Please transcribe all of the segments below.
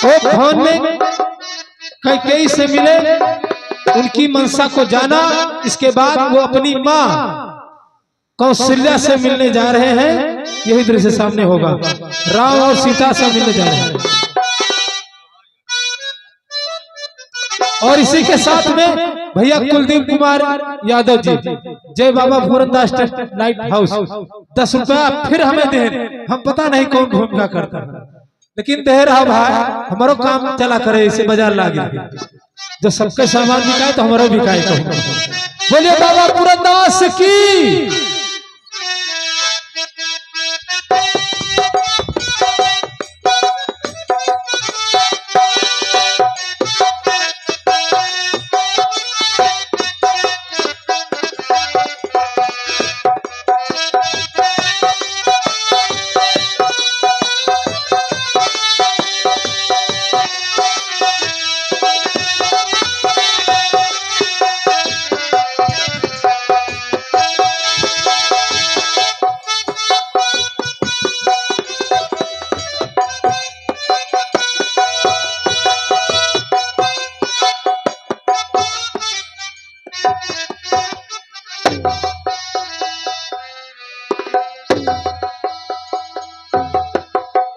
वो भवन में कैकेयी से मिले, उनकी मनसा को जाना। इसके बाद वो अपनी माँ कौशल्या से मिलने जा रहे हैं। यही दृश्य सामने होगा, राम और सीता से मिलने जा रहे हैं। और इसी के साथ में भैया कुलदीप कुमार यादव जी, जय बाबा पूरनदास लाइट हाउस 10 रुपया फिर हमें दे। हम पता नहीं कौन भूमिका करता है, लेकिन दे रहा भाई, हमारो काम चला करे, इसे बाजार लागे। जो सबके सामान बिकाए तो हमारा बिकाए। बोलिए बाबा पूरनदास की।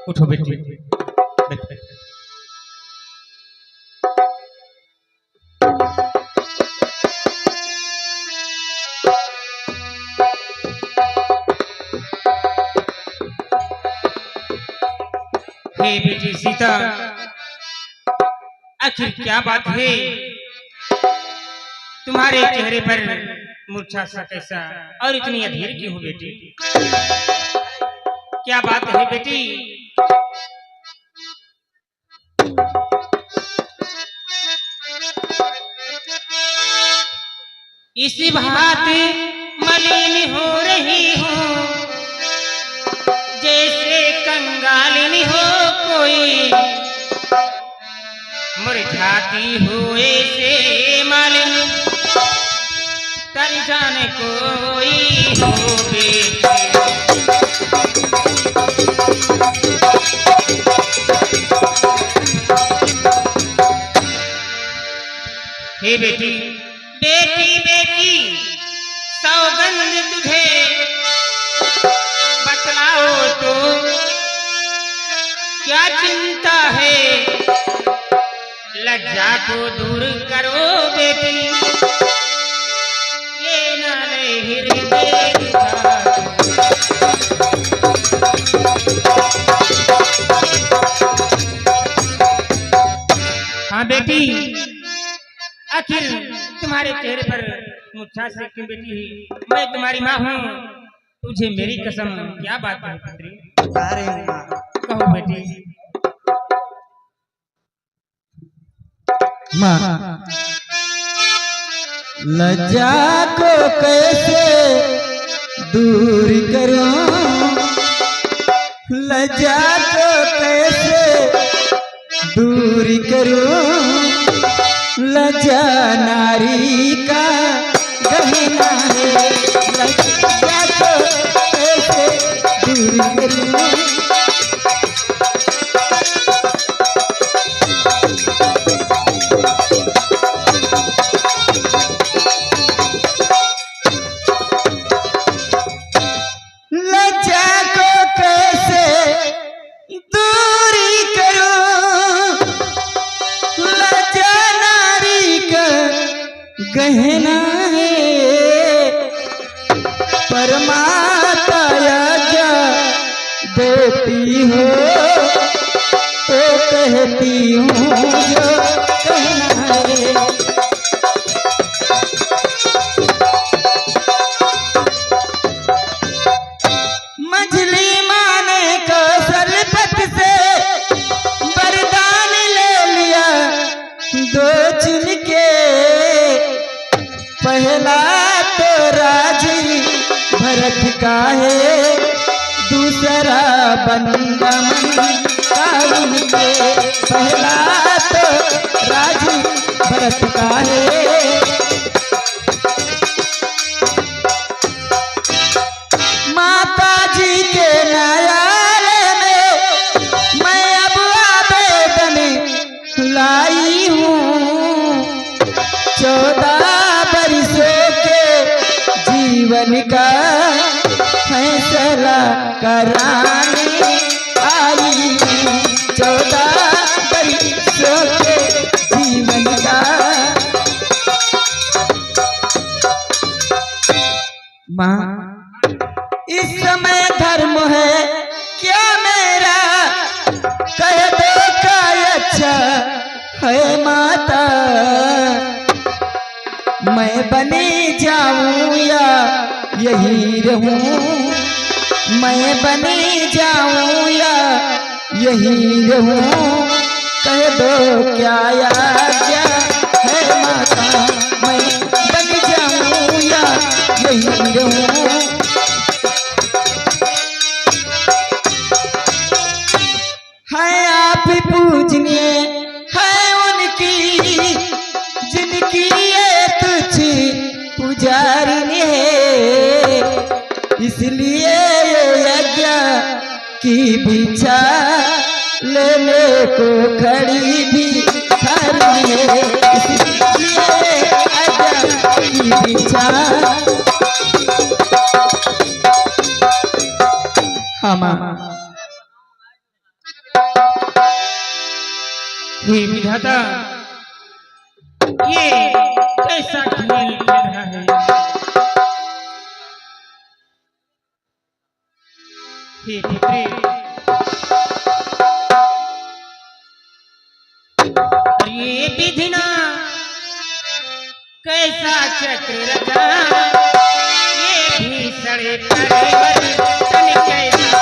उठो बेटी, हे बेटी सीता, आखिर क्या बात है? तुम्हारे चेहरे पर मूर्छा सा कैसा और इतनी अधीर क्यों हो बेटी? क्या बात है बेटी? इसी बात मलिन हो रही हूँ, जैसे कंगालिनी हो कोई, मुरझाती हुए से मालिन तर जाने कोई हो बेटी। हे बेटी, बेटी बेटी सौगंध तुझे बतलाओ तो क्या चिंता है, लज्जा को दूर करो बेटी, ये नाले हृदय हाँ बेटी, आखिर तुम्हारे चेहरे पर मूर्छा से क्यों बेटी? मैं तुम्हारी माँ हूँ, तुझे मेरी कसम क्या बात है पुत्री? कहो बेटी। माँ, लज्जा को कैसे दूर करूं, लज्जा को कैसे दूर करूं, लज्जा नारी का गहना है, लज्जा को कैसे दूर करूं। गहना है परमात्मा क्या देती हो तो कहती हूँ जो कहना है। मछली माने कौशलपति से वरदान ले लिया दो चुन के, पहला तो राजी भरत का है, दूसरा बंदा मन कारुण के, पहला तो राजी भरत का है। माता जी के न्यायालय में मैं अब आवेदन कराने आई हूँ। 14 बरसों के जीवन का माँ इस समय धर्म है क्या मेरा, कह दो का अच्छा है माता। मैं बनी जाऊं या यही रहूं, मैं बनी जाऊं या यही रहूं, कह दो क्या आज्ञा है माता। मैं बन जाऊं या यही रहूं। है आप पूजनीय है उनकी जिनकी ये तुझ पुजारिनी है, इसलिए ये यज्ञ की भिक्षा लेने को खड़ी भी खड़ी है, इसलिए यज्ञ की भिक्षा हे विधाता, ये कैसा खेल खेल रहा है। हे पुत्री, ये विधिना कैसा चक्र रचा, ये भी सड़े परिवर्तन कैसा।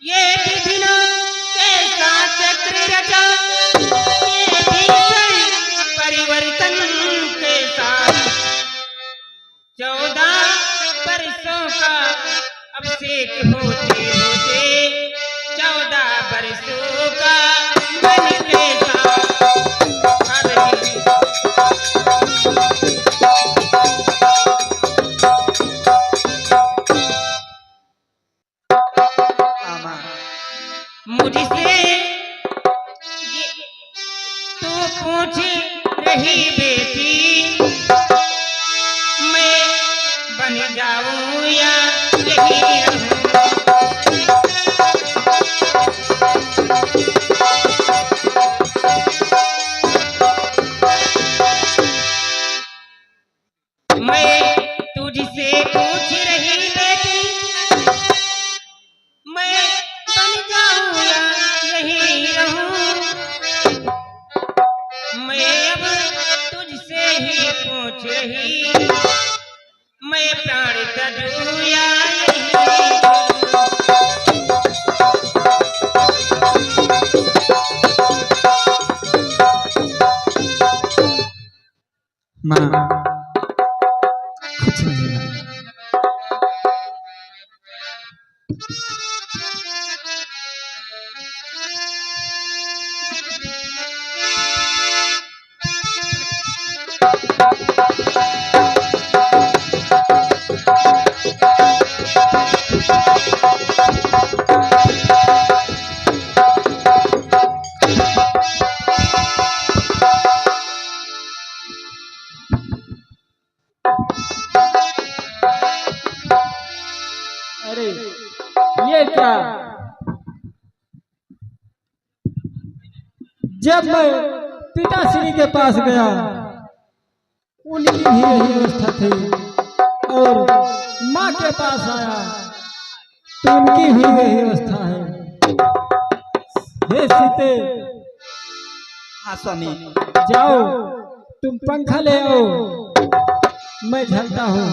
ये विधिना कैसा चक्र रचा, ये भी सड़े परिवर्तन कैसा। 14 बरसों का अभिषेक होते होते 14 बरसों का मन कैसा। मुझसे ये तू पूछ रही बेटी, मैं बन जाऊं या यही रहूं। मैं तुझसे पूछ रही बेटी, मैं बन जाऊं या यही रहूं। मैं अब तुझसे ही पूछ रही, मैं प्राण तजूं या यही रहूं। माँ कुछ नहीं माँ। अरे ये क्या, जब मैं पिताश्री के पास गया उनकी भी यही अवस्था थी, और माँ के पास आया तो उनकी भी यही अवस्था है। हे सीते, हाँ स्वामी। जाओ तुम पंखा ले आओ, मैं झलता हूँ।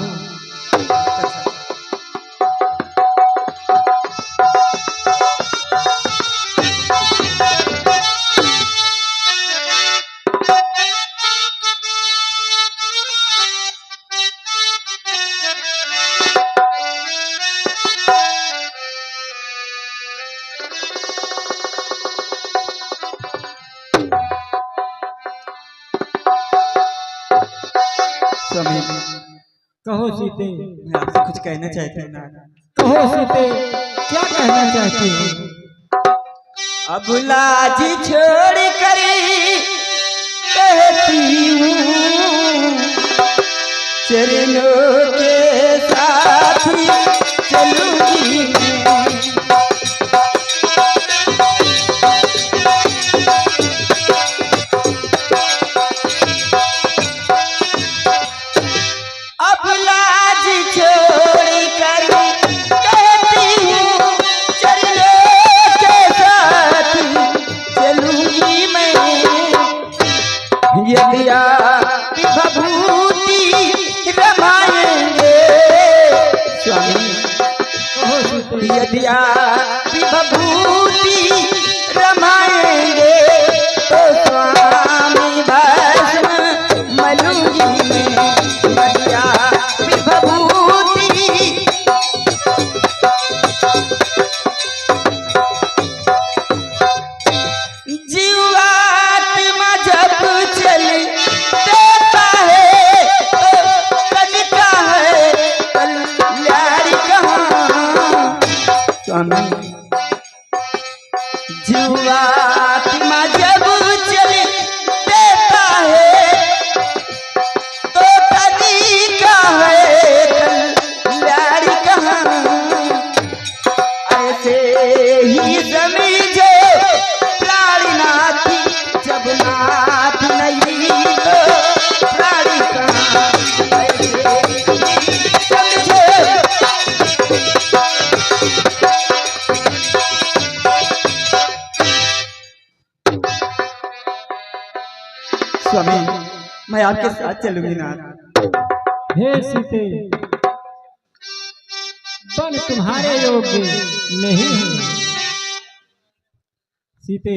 स्वामी कहो सीते, मैं आपसे कुछ कहना चाहती हूँ ना। कहो सीते, क्या कहना चाहती हो? अब लाज छोड़ कर कहती हूँ विभूति रमाएंगे स्वामी यदि आप विभूति रमाएंगे तो स्वामी भस्म मलूंगी यदि आप विभूति जीवात्मा जब चल देता है तो कनिका है कल्याणी कहाँ स्वामी जीवात्मा जब चल देता है तो कनिका है कल्याणी कहाँ ऐसे ही समझो प्राणीनाथ जब नाथ नहीं तो प्राणी कहाँ ऐसे ही समझो स्वामी मैं आपके साथ चलूंगी नाथ हे सीते बन तुम्हारे योग्य नहीं है सीते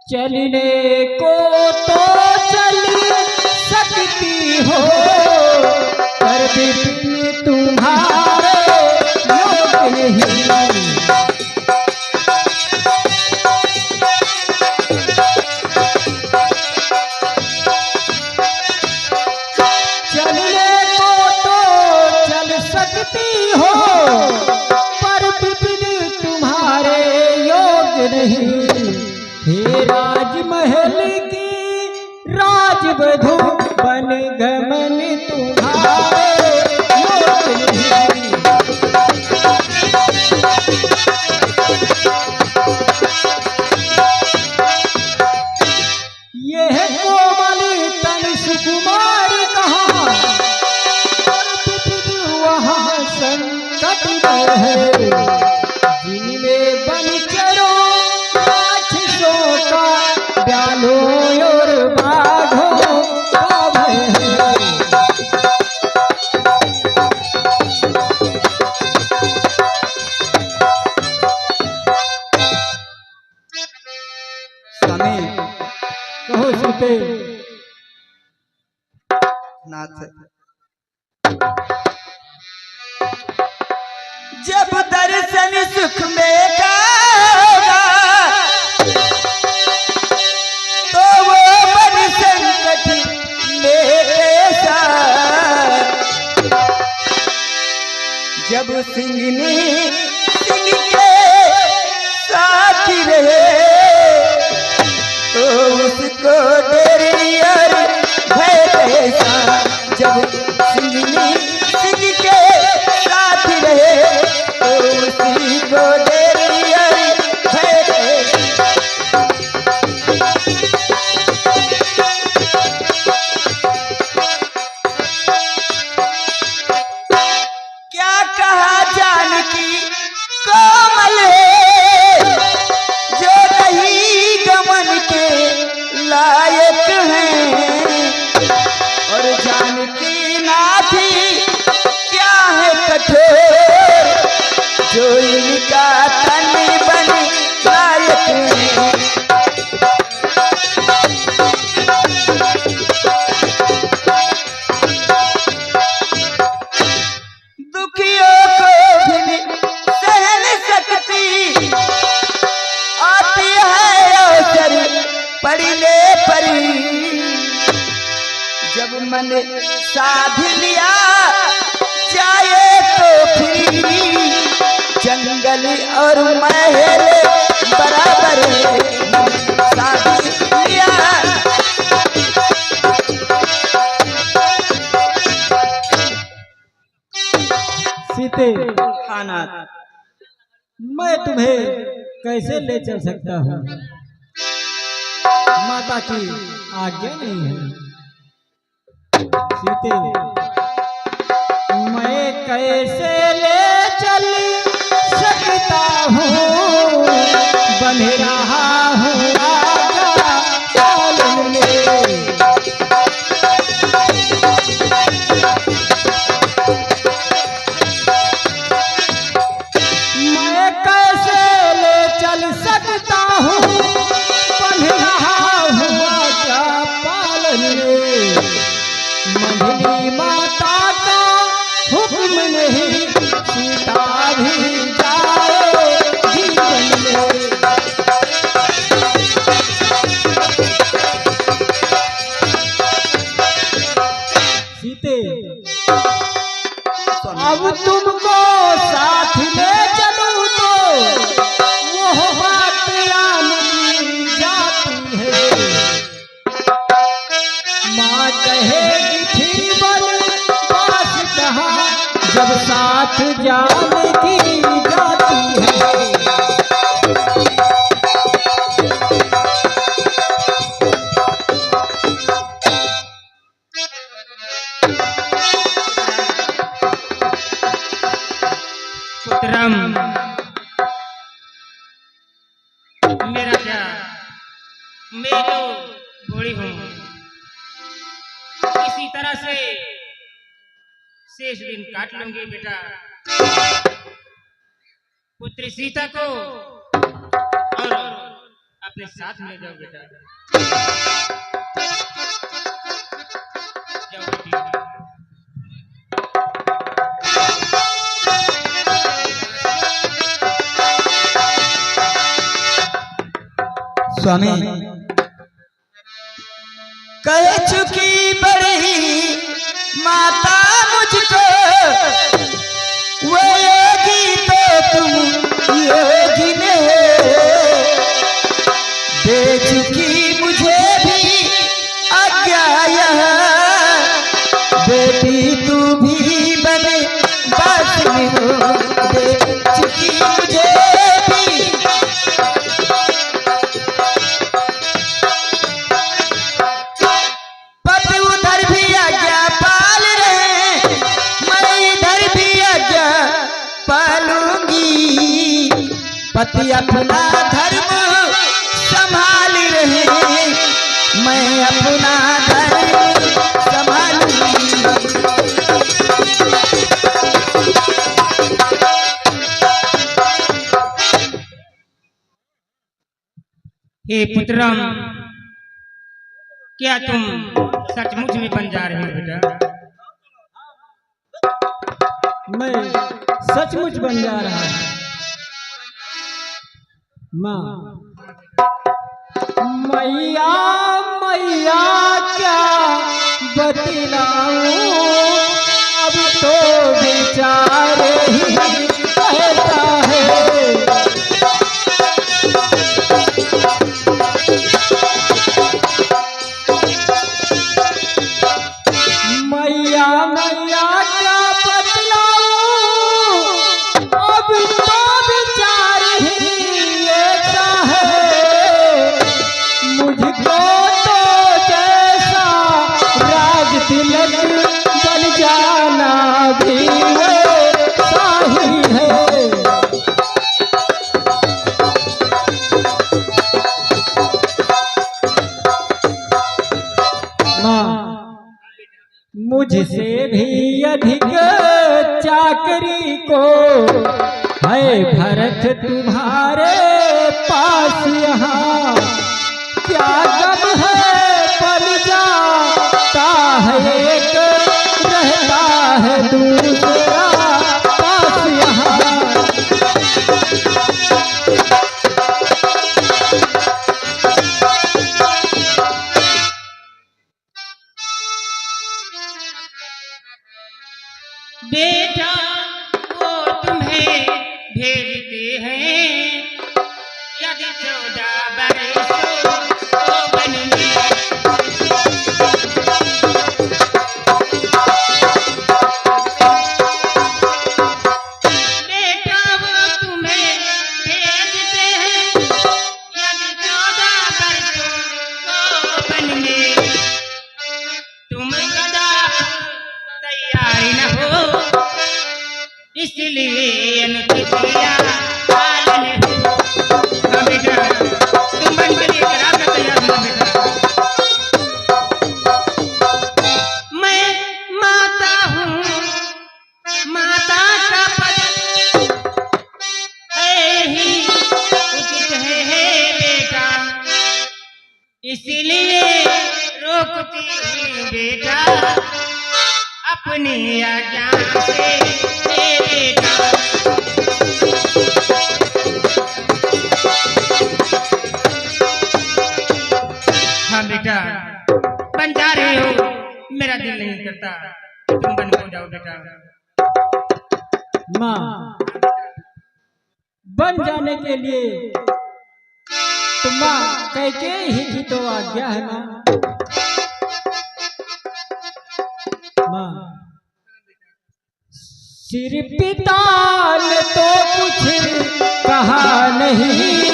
चलने को तो चल सकती हो पर बिन तुम्हारे योग्य नहीं चलने को तो चल सकती हो पर बिन तुम्हारे योग्य नहीं हे राजमहल की राजवधू बन गमन तुम्हारे योग्य नहीं यह कोमल तन सुकुमार कहाँ वहाँ संकट है जिनमें बन चलो राक्षसों का ब्यालो और बाघों का भय है स्वामी कहो सीते नाथ जब दर्शन सुख में गाएगा तो वो बन संकट में कैसा जब सिंगनी सिंह के साथ रहे तो उसको डर और भय कैसा जब सिंगनी सिंह के साथ रहे तो उसी को डर और भय कैसा क्या कहा जानकी कोमल जो नहीं गमन के लायक हैं और जानकी नाथी क्या है कठोर जो इनका तन बन लायक है दुखियों को भी सहन सकती आती है अवसर पड़ने पर जब मन साध लिया जाए तो फिर जंगल और महल बराबर साध लिया सीते हाँ नाथ मैं तुम्हें कैसे ले चल सकता हूँ माता की आज्ञा नहीं है सीते मैं कैसे ले चल सकता हूँ बन रहा हूँ राजा पालन में मंगली माता का हुक्म नहीं सीता भी जाए जीवन में। सीते अब तुमको साथ ले चलूं तो वो बात आने जाती है। माँ कहेगी फिर बनवास कहाँ जब साथ जाने की जाती है। पुत्रम, मेरा क्या, मैं तो बूढ़ी हूँ, इसी तरह से शेष दिन काट लूंगी बेटा। पुत्री सीता को और अपने साथ ले जाओ बेटा। जाओ बेटी। स्वामी कह चुकी बड़ी माता मुझको, वो योगी तो तुम योगी ने दे चुकी मुझे भी आज्ञा यह, बेटी तू भी बने बात में हो, दे चुकी मुझे भी। पति उधर भी आज्ञा पाल रहे, मैं इधर भी आज्ञा पालूंगी। पति अपना धर्म संभाल रहे, मैं अपना धर्म संभालूंगी। हे पुत्रम, क्या तुम सचमुच में बन जा रहे हो बेटा? मैं सचमुच बन जा रहा हूँ। माँ मैया मैया क्या बतलाऊं, अब तो बेचारे ही कहता है। मैया मैया क्या बतलाऊं, अब तो बेचारे ही ऐसा है। मुझको तो जैसा राज तिलक बन जाना भी वैसा ही है। माँ मुझसे भी अधिक चाकरी को है भरत तुम्हारे पास यहाँ। क्या गम है बन जाता है एक, रहता है दूसरा पास यहाँ। बेटा वो तुम्हें भेजते हैं, यदि 14 बरसों को बनने। बेटा वो तुम्हें भेजते हैं, यदि 14 बरसों को बनने। तुम कदापि तैयारी न हो, इसलिए अनुचितिया पालन हो। हाँ बेटा, तुम बन के लेकर आकर तैयार हो बेटा। मैं माता हूँ, माता का पद है ही उचित है बेटा, इसलिए रोकती हूँ बेटा। अपनी आज्ञा से तेरे का हाँ बेटा बन जा रहे हो, मेरा दिल नहीं करता तुम बन हो जाओ बेटा। माँ, बन जाने के लिए तो माँ कैकेयी ही की तो आज्ञा है माँ। माँ, सिर पिता ने तो कुछ कहा नहीं,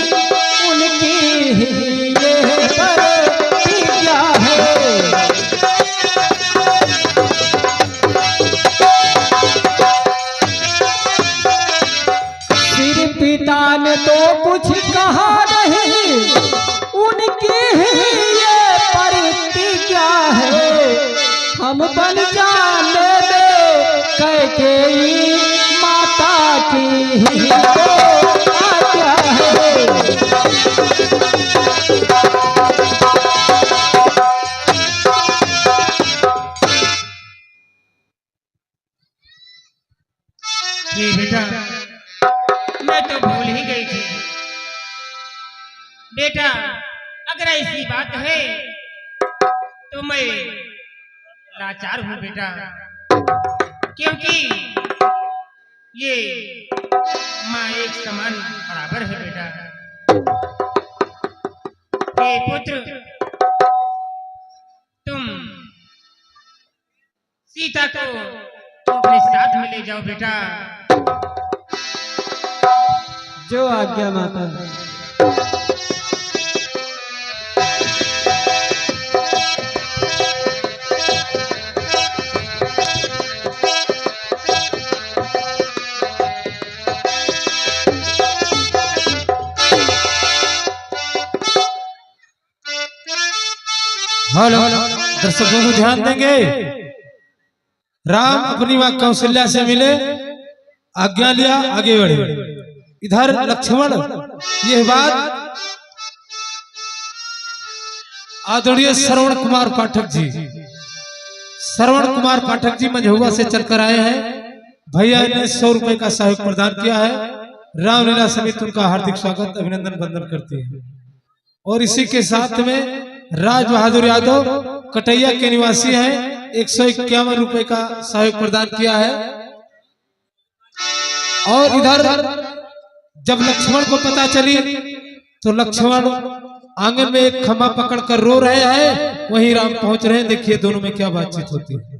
उनकी ही ये प्रतिज्ञा है। सिर पिता ने तो कुछ कहा नहीं, उनकी ही ये प्रतिज्ञा है। हम बन जाने दे कैकेयी माता की ही तो आज्ञा है। ये बेटा मैं तो भूल ही गई थी बेटा, अगर ऐसी बात है तो मैं लाचार हूँ बेटा, क्योंकि ये माँ एक समान बराबर है बेटा। हे पुत्र, तुम सीता को अपने साथ में ले जाओ बेटा। जो आज्ञा माता। हेलो दर्शकों को ध्यान देंगे। राम अपनी मां कौशल्या से मिले, आज्ञा लिया, आगे बढ़े। इधर लक्ष्मण यह बात आदरणीय श्रवण कुमार पाठक जी मझौवा से चलकर आए हैं। भैया ने 100 रुपए का सहयोग प्रदान किया है। रामलीला समिति उनका हार्दिक स्वागत अभिनंदन वंदन करती है। और इसी के साथ में राज बहादुर यादव कटैया के निवासी हैं, 151 रुपए का सहयोग प्रदान किया है। और इधर जब लक्ष्मण को पता चली तो लक्ष्मण आंगन में एक खम्भा पकड़कर रो रहे हैं, वहीं राम पहुंच रहे हैं। देखिए दोनों में क्या बातचीत होती है।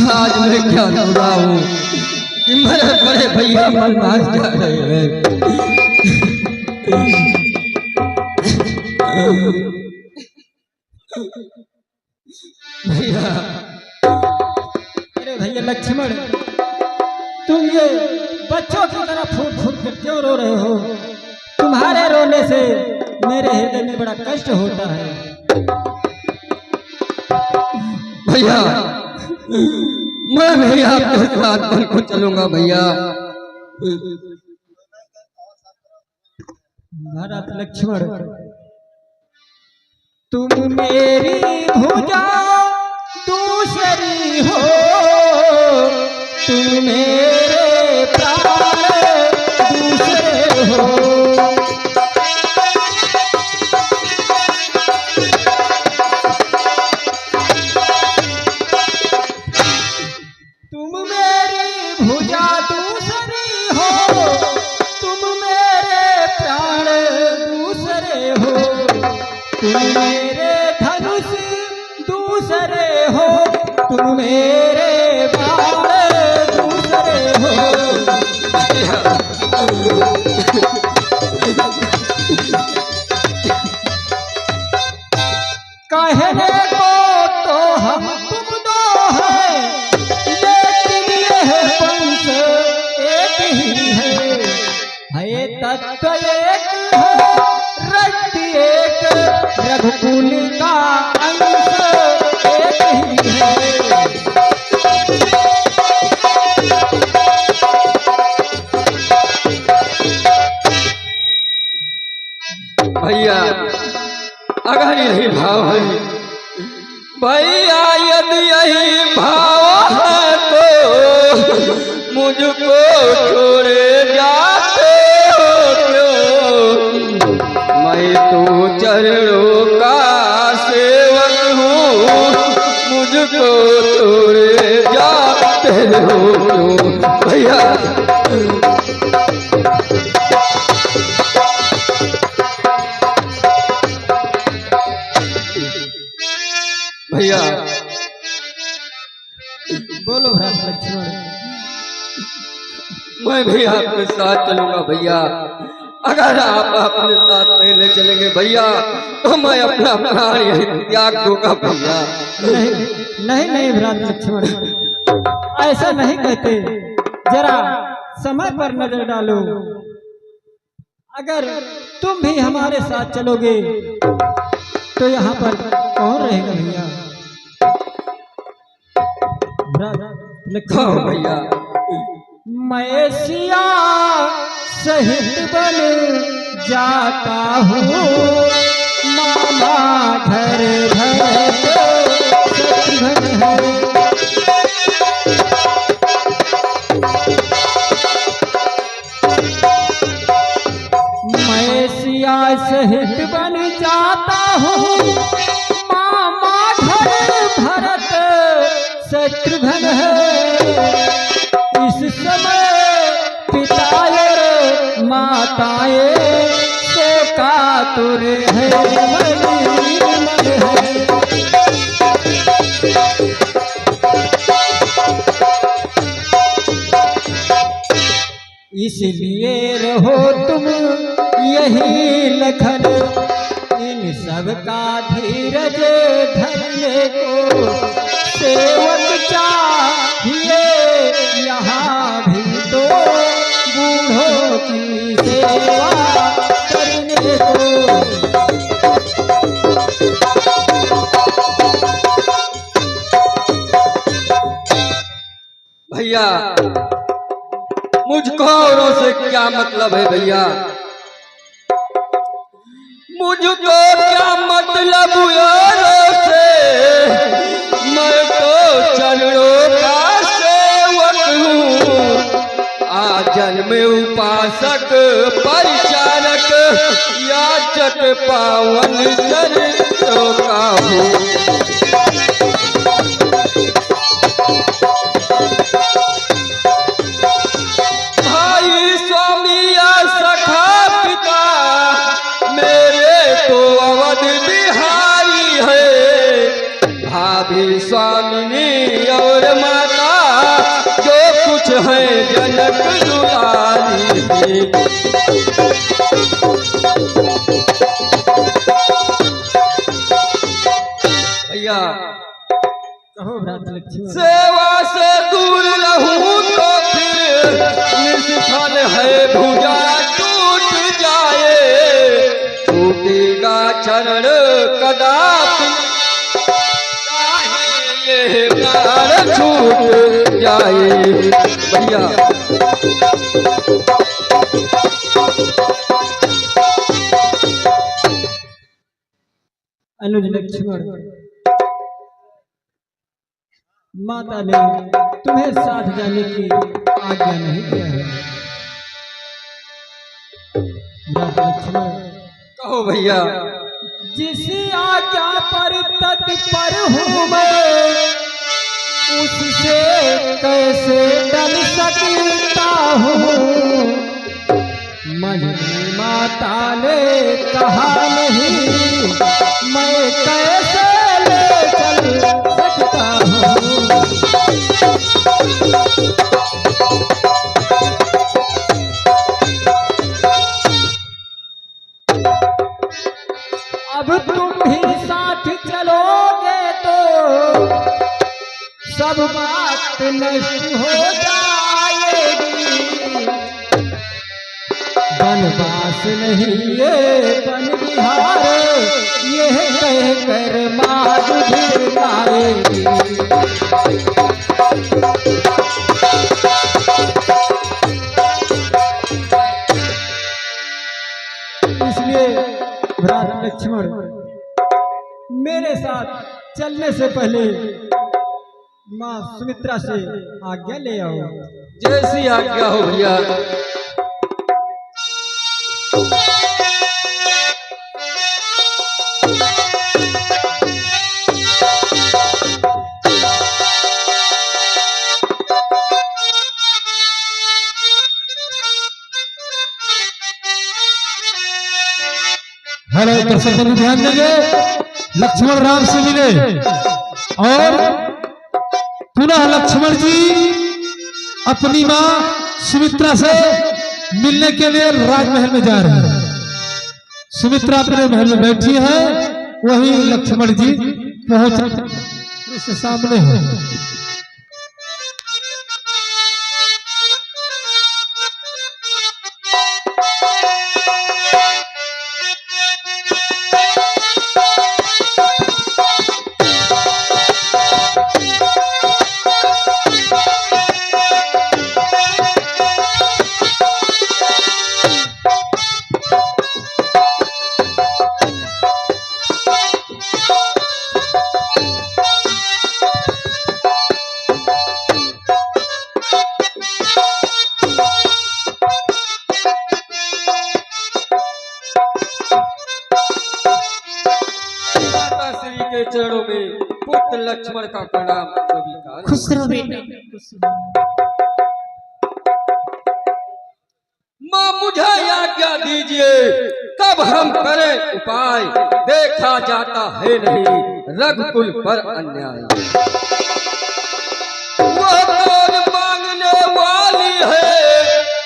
आज मैं क्या हो रहा हूँ कि मेरे बड़े भैया मन मार जा रहे हैं। भैया, अरे भैया लक्ष्मण, तुम ये बच्चों की तरह फूट फूट कर क्यों रो रहे हो? तुम्हारे रोने से मेरे हृदय में बड़ा कष्ट होता है। भैया, मैं भी आपके साथ बन को चलूंगा भैया। भरत लक्ष्मण, तुम मेरी भुजा दूसरी हो, तुम मेरे प्राण दूसरे हो। तुम मेरी भुजा दूसरी हो, तुम मेरे प्राण दूसरे हो, तुम मेरे धनुष दूसरे हो, तुम मेरे बाण दूसरे हो। कहने को तो हम तुम दो हैं, लेकिन यह वंश एक ही है तत्व एक है, रक्त एक, रघुकुल का अंश एक ही है। भैया अगर यही भाव है भैया, यदि यही भाव है तो मुझको छोड़े जाते हो क्यों? मैं तो चरणों का सेवक हूँ, मुझको छोड़े जाते हो क्यों? भैया भैया बोलो भ्रात लक्ष्मण। मैं भी आपके साथ चलूंगा भैया। अगर आप अपने साथ नहीं ले चलेंगे भैया तो मैं अपना प्राण यही त्याग दूंगा भैया। नहीं नहीं भ्रात लक्ष्मण, ऐसा नहीं कहते। जरा समय पर नजर डालो। अगर तुम भी हमारे साथ चलोगे तो यहाँ पर कौन रहेगा भैया? हाँ भैया, मैं सिया सहित बन जाता हूँ, मामा घर भरत शत्रुघ्न है। मैं सिया सहित बन जाता हूँ, मामा घर भरत शत्रुघ्न है। इस समय पिताए माताए से कातुर है, मलिन है। इसलिए रहो तुम यही लखन, इन सब का धीरज धरने को। सेवक चाहिए यहाँ भी तो बूढ़ों की सेवा करने को। भैया मुझको औरों से क्या मतलब है भैया? मुझको क्या मतलब औरों से? मैं तो चरणों का सेवक हूँ, आजन्म उपासक परिचारक याचक पावन चरणों का हूँ। भाई स्वामी या सखा पिता मेरे तो अवध बिहारी है, भाभी स्वामिनी और माता जो कुछ है जनक दुलारी। भैया कहो भ्रात लक्ष्मण। सेवा से दूर रहूं तो फिर निष्फल है, भुजा टूट जाए, छूटेगा चरण कदापि, ये प्यार छूट जाए। भैया अनुज लक्ष्मण, माता ने तुम्हें साथ जाने की आज्ञा नहीं दिया है। भ्रात लक्ष्मण, कहो भैया। जिस आज्ञा पर तत्पर हूँ मैं, उससे कैसे टल सकता हूँ। मंजरी माता ने कहा नहीं, मैं कैसे ले चल सकता हूँ। अब तुम भी साथ चलो सब बात नष्ट हो जाएगी। बनवास नहीं ये बन बिहार, ये कह कर मार भी लाएगी। इसलिए भ्राता लक्ष्मण मेरे साथ चलने से पहले माँ सुमित्रा से आज्ञा ले आओ। जैसी आज्ञा हो भैया। हेलो दर्शक बंधु ध्यान देंगे, लक्ष्मण राम से मिले और पुनः लक्ष्मण जी अपनी मां सुमित्रा से मिलने के लिए राजमहल में जा रहे हैं। सुमित्रा अपने महल में बैठी है, वहीं लक्ष्मण जी पहुंच सामने है। के चरणों में पुत्र लक्ष्मण का प्रणाम स्वीकार। खुश रहो बेटा, खुश रहो। मां मुझे आज्ञा दीजिए, कब हम करें उपाय, देखा जाता है नहीं रघुकुल पर अन्याय। वह कौन मांगने वाली है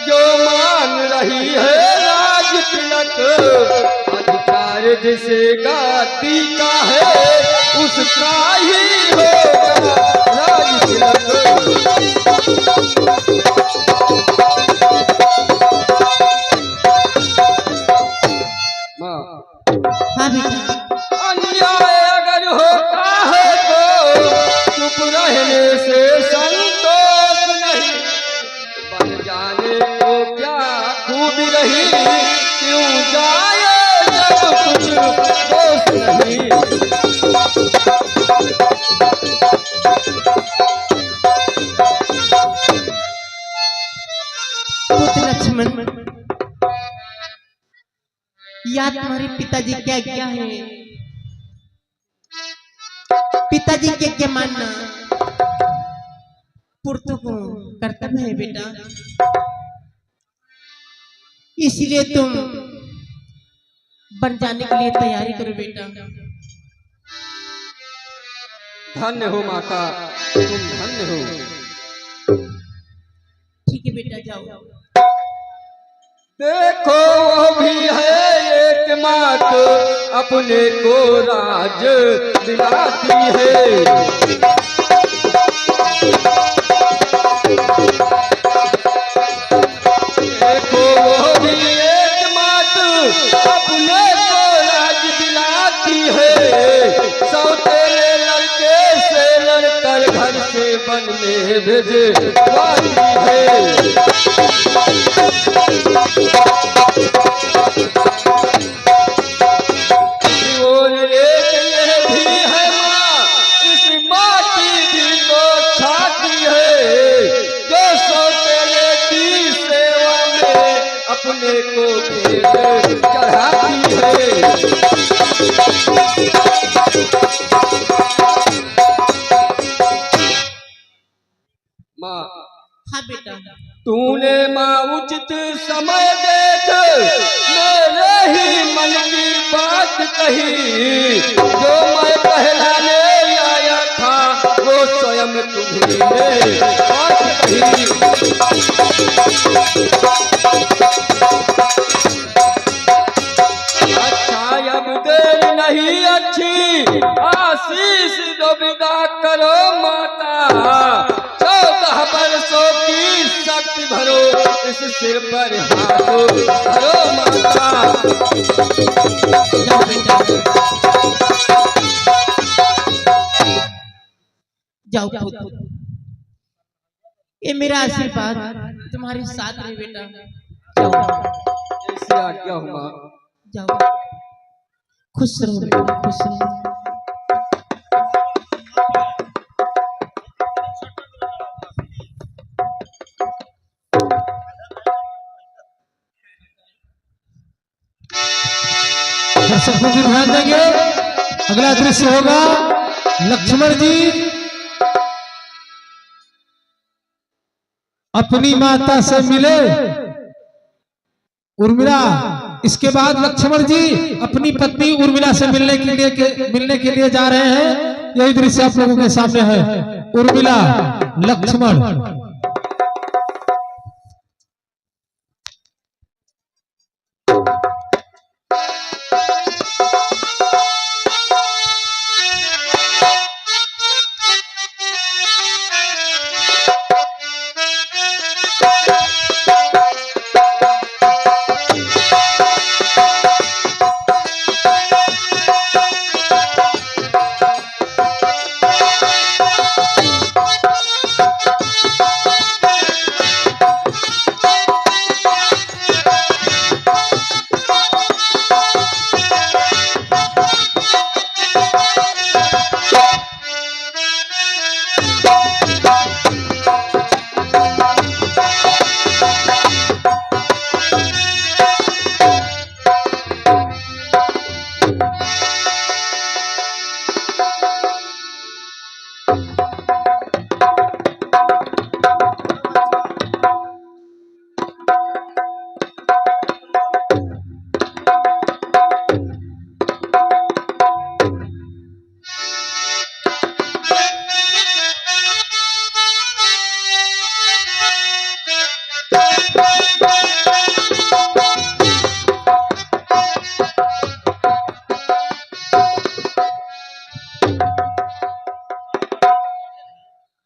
जो मांग रही है राज तिलक। अधिकार जिसे गाती का है उसका ही होगा राज तिलक। हाँ बेटा, अन्याय अगर होता है तो चुप रहने से संतोष नहीं। बन जाने को क्या खूबी रही, क्यों जाए जब कुछ दोष नहीं। पुत्र लक्ष्मण, या तुम्हारे पिताजी क्या क्या है, पिताजी के क्या मानना पुत्र को कर्तव्य है बेटा। इसलिए तुम बन जाने के लिए तैयारी करो बेटा। धन्य हो माता, तुम धन्य हो। ठीक है बेटा, जाओ। देखो वो भी है एक मात, अपने को राज दिलाती है। देखो वो भी एक मात, अपने को राज दिलाती है। सौतेले लड़के से लड़कर घर से वन में भेजवाती है। और एक ये भी है माँ, इस माटी भी को छाती है, जो सौतेले की सेवा में अपने को भेंट चढ़ाती है। माँ, हाँ बेटा, तूने माँ उचित समय देख मेरे ही मन की बात कही। जो मैं पहला ले आया था वो स्वयं तुम्हें बात कही। अच्छा अब देर नहीं अच्छी, आशीष दो विदा करो माता, 14 वर्षों की शक्ति भरो, इस सिर पर हाथ धरो माता। जाओ बेटा, जाओ पुत्र, ये मेरा आशीर्वाद तुम्हारे साथ है बेटा। जाओ ऐसी आज्ञा हो मां। जाओ, खुश रहो बेटा, खुश रहो। दर्शक को भी ध्यान देंगे। अगला दृश्य होगा लक्ष्मण जी अपनी माता से मिले उर्मिला। इसके बाद लक्ष्मण जी अपनी पत्नी उर्मिला से मिलने के लिए जा रहे हैं। यही दृश्य आप लोगों के सामने है, उर्मिला लक्ष्मण।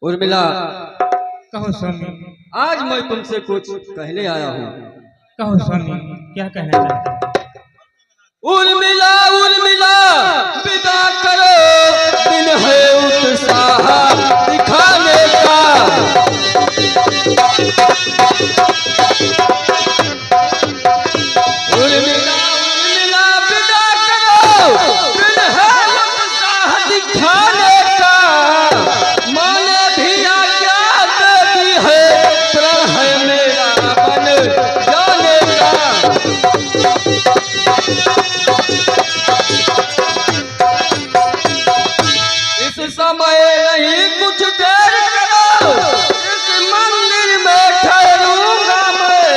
उर्मिला, कहो स्वामी, आज मैं तुमसे कुछ कहने आया हूँ। कहो स्वामी, क्या कहना चाहते हैं? उर्मिला उर्मिला विदा करो, दिन है उत्साह दिखाने का। उर्मिला उर्मिला विदा करो, दिन है उत्साह दिखाने का। माने भी आज्ञा दे दी है, प्रण है मेरा बन जाने का। इस समय नहीं कुछ देर करो, इस मंदिर में ठहरूंगा मैं।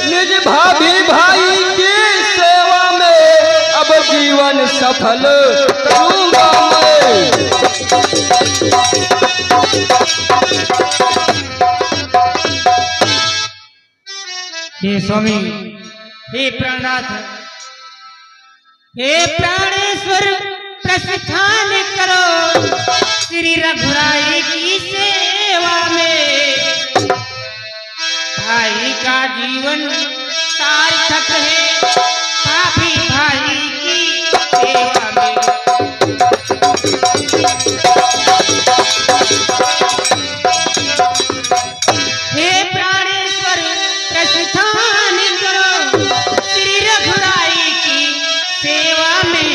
निज भाभी भाई की सेवा में अब जीवन सफल करूंगा मैं। हे स्वामी, हे प्राणनाथ, हे प्राणेश्वर, प्रस्थान करो श्री रघुराई की सेवा में। भाई का जीवन सार्थक है, भाभी भाई की सेवा में। हे प्राणेश्वर, प्रस्थान करो श्री रघुराई की सेवा में।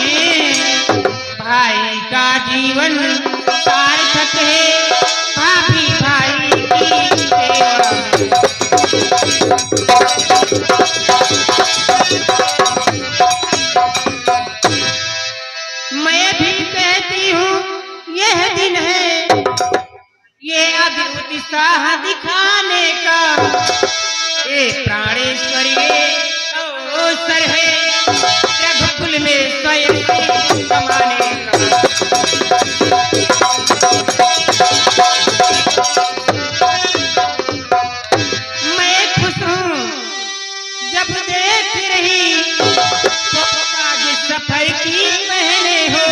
भाई का जीवन सार्थक है, भाभी भाई की सेवा में। मैं भी कहती हूँ यह दिन है, ये अद्भुत उत्साह दिखाने का। ये प्राणेश्वरी अवसर है, रघुकुल में स्वयं से कमाने का। मैं खुश हूँ जब देख रही तो आज सफर की पहने हो।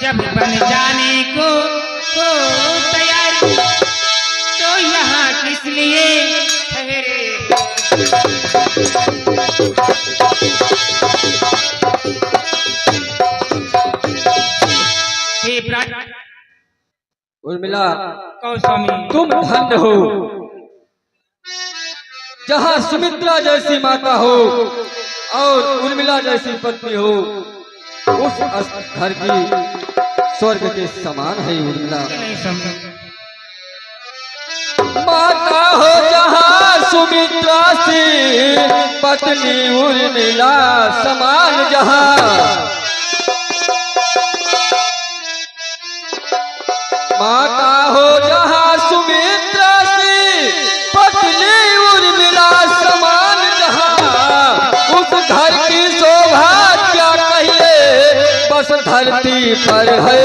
जब जब बन जाने को तैयार तो यहाँ किस लिए ठहरे। हे प्राण उर्मिला, कहो स्वामी, तुम धन्य हो जहाँ सुमित्रा जैसी माता हो और उर्मिला जैसी पत्नी हो। उस घर की स्वर्ग के समान है उर्मिला। नहीं समझ माता हो जहाँ सुमित्रा सी, पत्नी उर्मिला समान जहाँ। माता हो जहाँ सुमित्रा सी, पत्नी उर्मिला समान जहाँ। उस घर की शोभा क्या कहिए, बस धरती पर है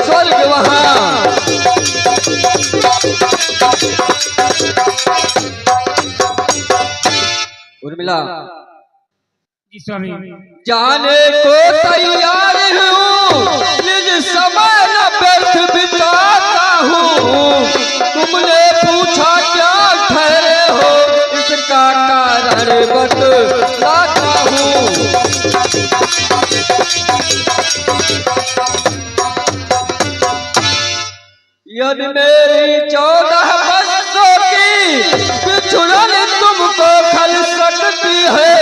स्वर्ग वहाँ। उर्मिला, जी स्वामी, जाने को तैयार हूँ, निज समय न व्यर्थ बिताता हूँ। तुमने पूछा क्या ठहरे हो, इसका कारण बतलाता हूँ। यदि मेरी 14 वर्षों की बिछुड़न तुमको खल सकती है,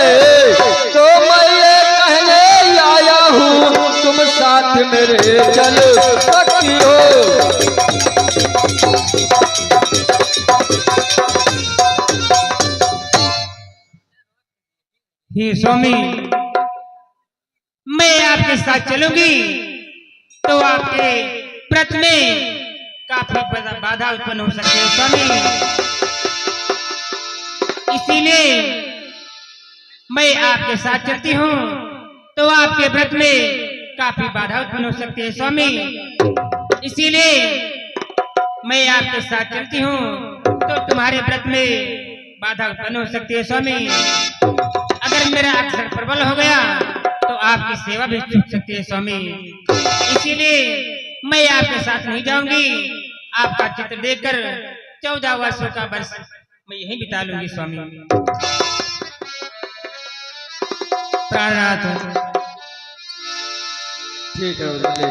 तो मैं ये कहने आया हूँ, तुम साथ मेरे चल सकती हो। हे स्वामी, मैं आपके साथ चलूंगी तो आपके व्रत में काफी बाधा उत्पन्न हो सकती है स्वामी। इसीलिए मैं आपके साथ चलती हूँ तो आपके व्रत में काफी बाधा उत्पन्न हो सकती है स्वामी। इसीलिए मैं आपके साथ चलती हूँ तो तुम्हारे व्रत में बाधा उत्पन्न हो सकती है स्वामी। अगर मेरा अक्षर प्रबल हो गया तो आपकी सेवा भी छूट सकती है स्वामी। इसीलिए मैं आपके साथ नहीं जाऊंगी। आपका चित्र देखकर 14 वर्षों का वर्ष मैं यहीं बिता लूंगी स्वामी। प्राणनाथ, ठीक है उर्मिला,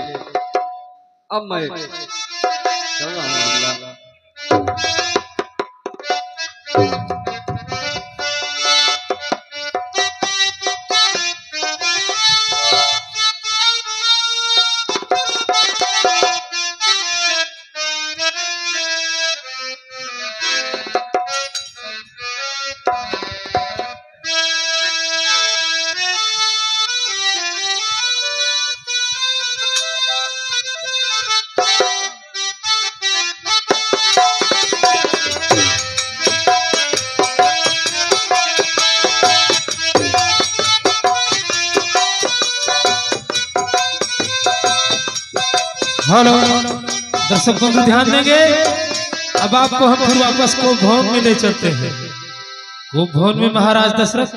अब मैं चल रहा हूँ उर्मिला। हेलो दर्शकों को ध्यान देंगे। अब आपको हम फिर वापस को भवन में ले चलते हैं। वो भवन में महाराज दशरथ